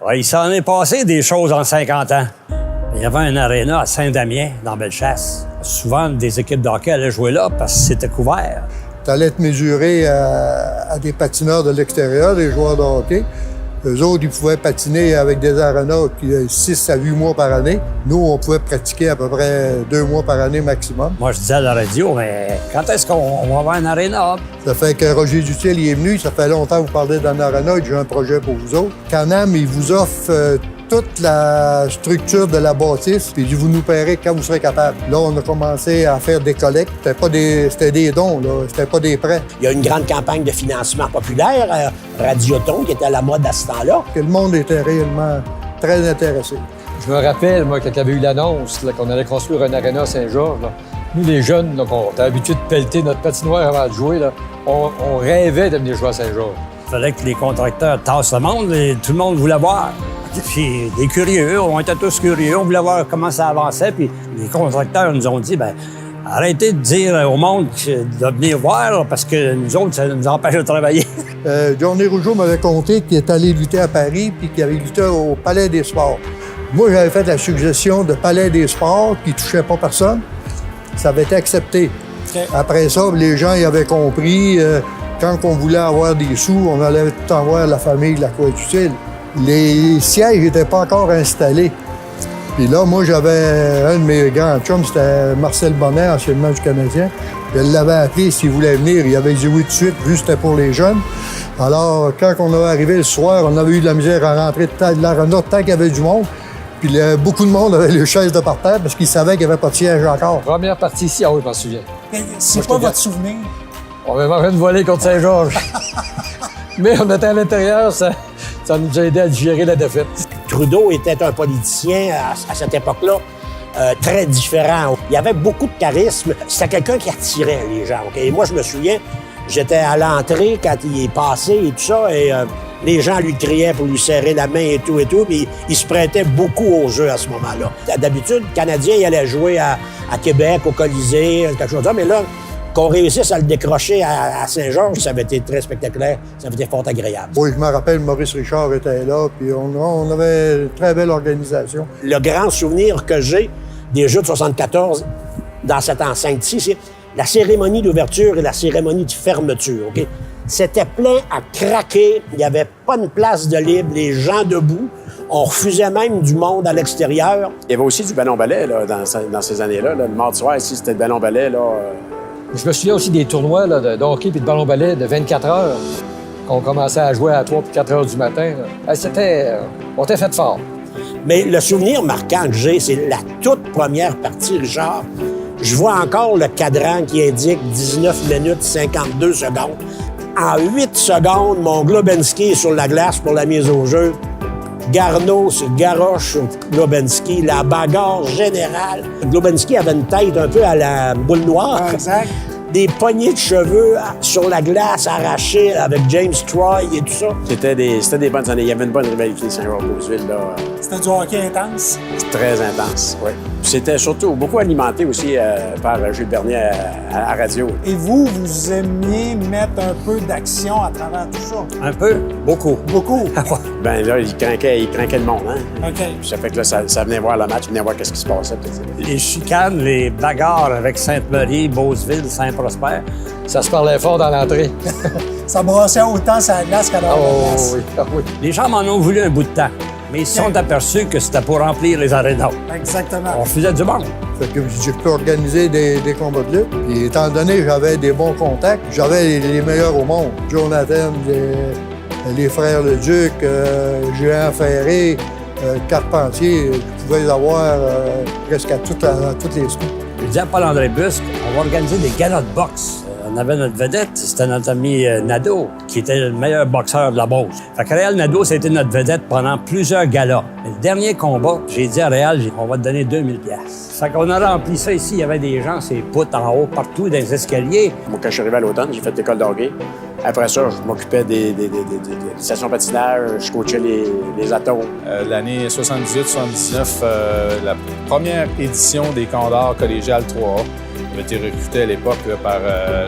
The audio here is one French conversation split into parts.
Ouais, il s'en est passé des choses en 50 ans. Il y avait un aréna à Saint-Damien, dans Bellechasse. Souvent, des équipes de hockey allaient jouer là parce que c'était couvert. Tu allais te mesurer à des patineurs de l'extérieur, des joueurs de hockey. Eux autres, ils pouvaient patiner avec des arénas qui 6 à 8 mois par année. Nous, on pouvait pratiquer à peu près 2 mois par année maximum. Moi, je disais à la radio, mais quand est-ce qu'on va avoir un aréna? Ça fait que Roger Dutil il est venu. Ça fait longtemps que vous parlez d'un aréna. J'ai un projet pour vous autres. Can-Am, il vous offre toute la structure de la bâtisse, puis vous nous paierez quand vous serez capable. Là, on a commencé à faire des collectes. C'était des dons, là. C'était pas des prêts. Il y a une grande campagne de financement populaire, Radioton, qui était à la mode à ce temps-là. Que le monde était réellement très intéressé. Je me rappelle, moi, quand il y avait eu l'annonce qu'on allait construire un aréna à Saint-Georges, là, nous, les jeunes, là, on était habitués de pelleter notre patinoire avant de jouer. Là. On rêvait de venir jouer à Saint-Georges. Il fallait que les contracteurs tassent le monde et tout le monde voulait voir. Puis des curieux, on était tous curieux, on voulait voir comment ça avançait. Puis les contracteurs nous ont dit, arrêtez de dire au monde de venir voir là, parce que nous autres, ça nous empêche de travailler. Johnny Rougeau m'avait conté qu'il est allé lutter à Paris puis qu'il avait lutté au Palais des Sports. Moi, j'avais fait la suggestion de Palais des Sports qui ne touchait pas personne. Ça avait été accepté. Okay. Après ça, les gens y avaient compris. Quand on voulait avoir des sous, on allait tout envoyer la famille de la Coët-Utile. Les sièges n'étaient pas encore installés. Puis là, moi, j'avais un de mes grands chums, c'était Marcel Bonnet, anciennement du Canadien. Je l'avais appelé s'il voulait venir. Il avait dit oui tout de suite, vu que c'était pour les jeunes. Alors, quand on est arrivé le soir, on avait eu de la misère à rentrer de l'aréna tant qu'il y avait du monde. Puis beaucoup de monde avait les chaises de par terre parce qu'ils savaient qu'il n'y avait pas de siège encore. Première partie ici, ah oui, je m'en souviens. C'est quoi votre souvenir? On avait en train de voler contre Saint-Georges. Mais on était à l'intérieur, ça nous a aidé à digérer la défaite. Trudeau était un politicien à cette époque-là très différent. Il avait beaucoup de charisme. C'était quelqu'un qui attirait les gens. Okay? Et moi, je me souviens, j'étais à l'entrée quand il est passé et tout ça, et les gens lui criaient pour lui serrer la main et tout, puis il se prêtait beaucoup au jeu à ce moment-là. D'habitude, le Canadien, il allait jouer à Québec, au Colisée, quelque chose comme ça, mais là, qu'on réussisse à le décrocher à Saint-Georges, ça avait été très spectaculaire, ça avait été fort agréable. Oui, je me rappelle, Maurice Richard était là, puis on avait une très belle organisation. Le grand souvenir que j'ai des Jeux de 74 dans cette enceinte-ci, c'est la cérémonie d'ouverture et la cérémonie de fermeture. Okay? C'était plein à craquer, il n'y avait pas une place de libre, les gens debout. On refusait même du monde à l'extérieur. Il y avait aussi du ballon-ballet là, dans ces années-là. Là. Le mardi soir, ici, c'était le ballon-ballet. Je me souviens aussi des tournois là, de hockey et de ballon-ballet de 24 heures, qu'on commençait à jouer à 3 et 4 heures du matin. On était fait fort. Mais le souvenir marquant que j'ai, c'est la toute première partie, Richard. Je vois encore le cadran qui indique 19 minutes 52 secondes. En 8 secondes, mon Globensky est sur la glace pour la mise au jeu. Garneau se garoche sur Globensky, la bagarre générale. Globensky avait une tête un peu à la boule noire. Exact. Des poignées de cheveux sur la glace arrachées avec James Troy et tout ça. C'était des bonnes années. Il y avait une bonne rivalité Saint-Georges-Beauceville. C'était du hockey intense? C'était très intense, oui. C'était surtout beaucoup alimenté aussi par Jules Bernier à radio. Et vous aimiez mettre un peu d'action à travers tout ça? Un peu? Beaucoup. Beaucoup? Ben là, il craquait le monde, hein? OK. Ça fait que là, ça venait voir le match, venait voir qu'est-ce qui se passait. Les chicanes, les bagarres avec Sainte-Marie, Beauceville, Saint-Prosper. Ça se parlait fort dans l'entrée. Ça brassait autant sur la glace qu'à la glace. Oui, oui. Les gens m'en ont voulu un bout de temps, mais ils se sont aperçus que c'était pour remplir les arénas. Exactement. On faisait du monde. Fait que j'ai pu organiser des combats de lutte. Et étant donné que j'avais des bons contacts, j'avais les meilleurs au monde. Jonathan, les frères Leduc, Jean Ferré, Carpentier, je pouvais les avoir presque à toutes les semaines. Je disais à Paul-André Busque, on va organiser des galas de boxe. On avait notre vedette, c'était notre ami Nadeau, qui était le meilleur boxeur de la Beauce. Fait que Réal Nadeau, c'était notre vedette pendant plusieurs galas. Mais le dernier combat, j'ai dit à Réal, on va te donner 2000$. Fait qu'on a rempli ça ici, il y avait des gens, ces poutres en haut, partout, dans les escaliers. Moi, quand je suis arrivé à l'automne, j'ai fait l'école de hockey. Après ça, je m'occupais des stations patinage, je coachais les atomes. L'année 78-79, la première édition des Condors collégiales 3A. avait été recruté à l'époque là, par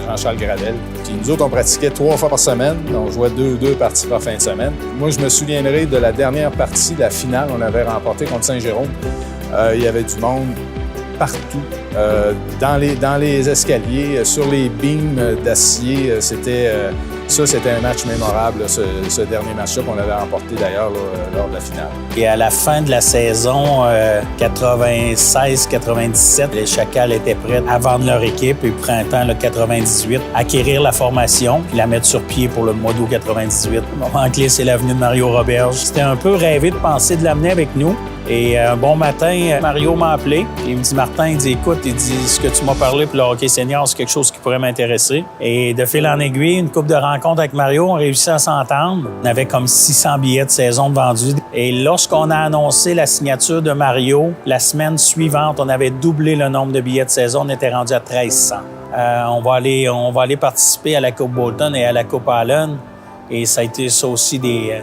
Jean-Charles Gravel. Puis nous autres, on pratiquait 3 fois par semaine. On jouait 2 parties par fin de semaine. Moi, je me souviendrai de la dernière partie, la finale, on avait remporté contre Saint-Jérôme. Il y avait du monde partout, dans les escaliers, sur les beams d'acier. C'était un match mémorable, là, ce dernier match-là qu'on avait remporté d'ailleurs lors de la finale. Et à la fin de la saison 96-97, les Chacals étaient prêts à vendre leur équipe et printemps le 98, acquérir la formation puis la mettre sur pied pour le mois d'août 98. Le moment clé, c'est l'avenue de Mario Roberge. C'était un peu rêvé de penser de l'amener avec nous. Et un bon matin, Mario m'a appelé. Il me dit, Martin, il dit, écoute, il dit, ce que tu m'as parlé pour le hockey senior, c'est quelque chose qui pourrait m'intéresser. Et de fil en aiguille, une couple de rencontres avec Mario, on réussit à s'entendre. On avait comme 600 billets de saison de vendus. Et lorsqu'on a annoncé la signature de Mario, la semaine suivante, on avait doublé le nombre de billets de saison. On était rendu à 1300. On va aller participer à la Coupe Bolton et à la Coupe Allen. Et ça a été ça aussi des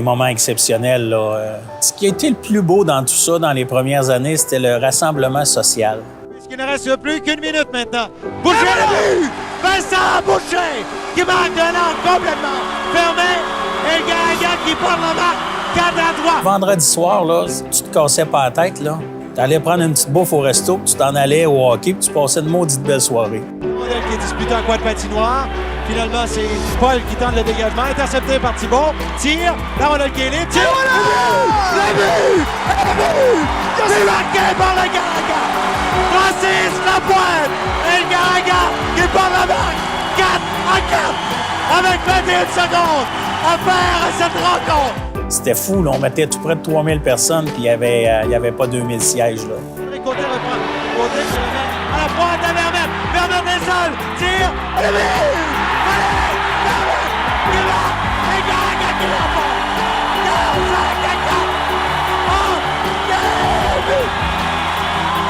moments exceptionnels, là. Ce qui a été le plus beau dans tout ça, dans les premières années, c'était le rassemblement social. Puisqu'il ne reste plus qu'une minute maintenant. Boucher le but! Vincent Boucher qui marque de l'angle complètement fermé. Et Garaga qui prend la marque 4 à 3. Vendredi soir, là, tu te cassais pas la tête, là. T'allais prendre une petite bouffe au resto, puis tu t'en allais au hockey, puis tu passais une maudite belle soirée. Le modèle qui est disputé en coin de patinoire. Finalement, c'est Paul qui tente le dégagement, intercepté par Thibault. Tire, la rondelle qui est libre. Tire! Le but! C'est marqué par le Garaga! Francis Lapointe! Et le Garaga qui part la marque! 4 à 4! Avec 21 secondes à faire à cette rencontre! C'était fou, là. On mettait tout près de 3000 personnes, puis il y avait pas 2000 sièges, là. Côté reprend. Côté qui le met à la pointe à Vermette. Vermette est seul. Tire. Le but! Qui marque! Et Garaga qui l'emporte! 45 à 4! Oh!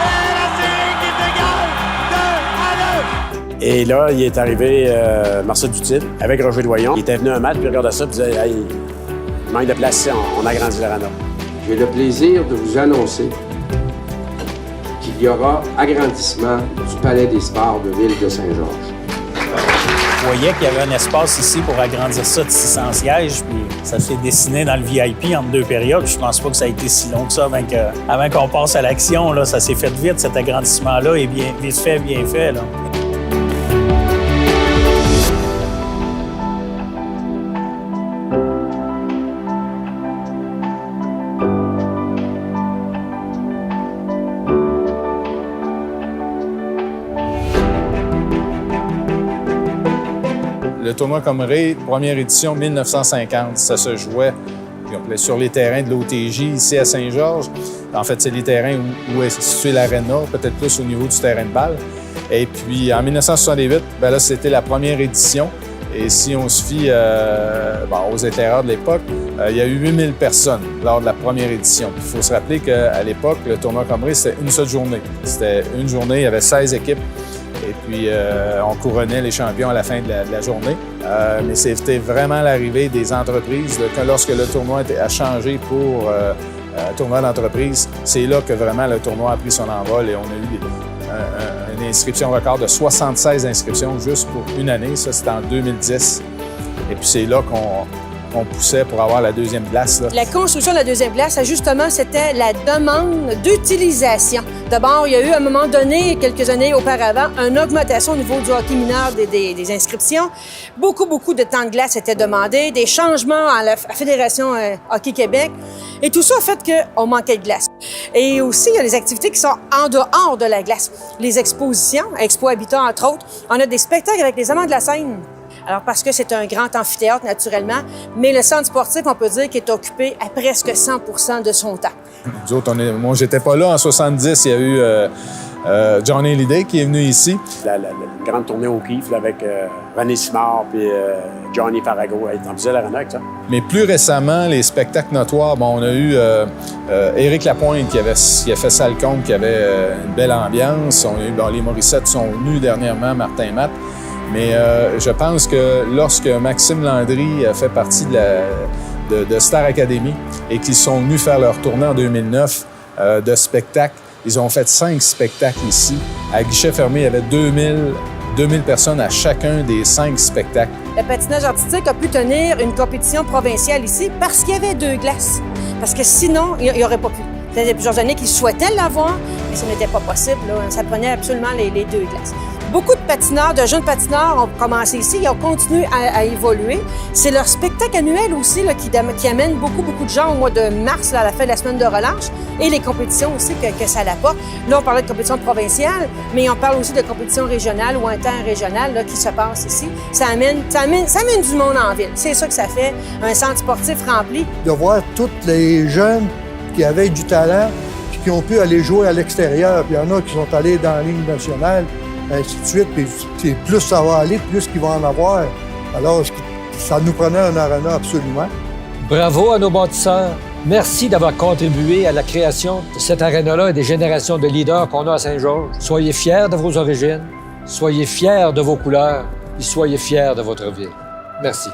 Et la série qui s'égale 2 à 2! Et là, il est arrivé Marcel Dutil avec Roger Doyon. Il était venu un match, puis il regardait ça, puis il disait, hey, il manque de place ici, on agrandit l'arena. J'ai le plaisir de vous annoncer qu'il y aura agrandissement du Palais des Sports de Ville de Saint-Georges. Je voyais qu'il y avait un espace ici pour agrandir ça de 600 sièges, puis ça s'est dessiné dans le VIP entre 2 périodes. Je pense pas que ça a été si long que ça avant qu'on passe à l'action. Là, ça s'est fait vite, cet agrandissement-là, et bien fait, là. Le tournoi Comrie, première édition 1950, ça se jouait sur les terrains de l'OTJ ici à Saint-Georges. En fait, c'est les terrains où est située l'aréna, peut-être plus au niveau du terrain de balle. Et puis en 1968, ben là, c'était la première édition. Et si on se fie aux éclaireurs de l'époque, il y a eu 8000 personnes lors de la première édition. Il faut se rappeler qu'à l'époque, le tournoi Comrie, c'était une seule journée. C'était une journée, il y avait 16 équipes. Et puis, on couronnait les champions à la fin de la journée. Mais c'était vraiment l'arrivée des entreprises. Lorsque le tournoi a changé pour tournoi d'entreprise, c'est là que vraiment le tournoi a pris son envol et on a eu une inscription record de 76 inscriptions juste pour une année. Ça, c'était en 2010. Et puis, c'est là qu'on poussait pour avoir la deuxième place. Là. La construction de la deuxième place, justement, c'était la demande d'utilisation. D'abord, il y a eu à un moment donné, quelques années auparavant, une augmentation au niveau du hockey mineur des inscriptions. Beaucoup de temps de glace était demandé, des changements à la Fédération Hockey Québec. Et tout ça a fait qu'on manquait de glace. Et aussi, il y a les activités qui sont en dehors de la glace. Les expositions, Expo Habitat, entre autres. On a des spectacles avec les Amants de la Seine. Alors, parce que c'est un grand amphithéâtre, naturellement, mais le centre sportif, on peut dire qu'il est occupé à presque 100% de son temps. Nous autres, moi, j'étais pas là en 70. Il y a eu Johnny Hallyday qui est venu ici. La grande tournée au Kief avec René Simard puis Johnny Farago. Ils emplisaient l'arena avec ça. Mais plus récemment, les spectacles notoires, on a eu Éric Lapointe qui a fait Salcombe, qui avait une belle ambiance. On a eu les Morissettes sont venus dernièrement, Martin Matt. Mais je pense que lorsque Maxime Landry a fait partie de Star Academy et qu'ils sont venus faire leur tournée en 2009 de spectacle, Ils ont fait 5 spectacles ici. À guichet fermé, il y avait 2000 personnes à chacun des 5 spectacles. Le patinage artistique a pu tenir une compétition provinciale ici parce qu'il y avait 2 glaces. Parce que sinon, il n'y aurait pas pu. Il y a plusieurs années qu'ils souhaitaient l'avoir, mais ce n'était pas possible. Là. Ça prenait absolument les 2 glaces. Beaucoup de patineurs, de jeunes patineurs ont commencé ici, ils ont continué à évoluer. C'est leur spectacle annuel aussi là, qui amène beaucoup de gens au mois de mars, là, à la fin de la semaine de relâche, et les compétitions aussi que ça l'apporte. Là, on parlait de compétition provinciale, mais on parle aussi de compétition régionale ou interrégionale là, qui se passe ici. Ça amène du monde en ville. C'est ça que ça fait, un centre sportif rempli. De voir tous les jeunes qui avaient du talent puis qui ont pu aller jouer à l'extérieur. Puis il y en a qui sont allés dans la Ligue nationale, ainsi de suite. Puis plus ça va aller, plus qu'ils vont en avoir. Alors, ça nous prenait un aréna absolument. Bravo à nos bâtisseurs. Merci d'avoir contribué à la création de cet aréna-là et des générations de leaders qu'on a à Saint-Georges. Soyez fiers de vos origines, soyez fiers de vos couleurs et soyez fiers de votre ville. Merci.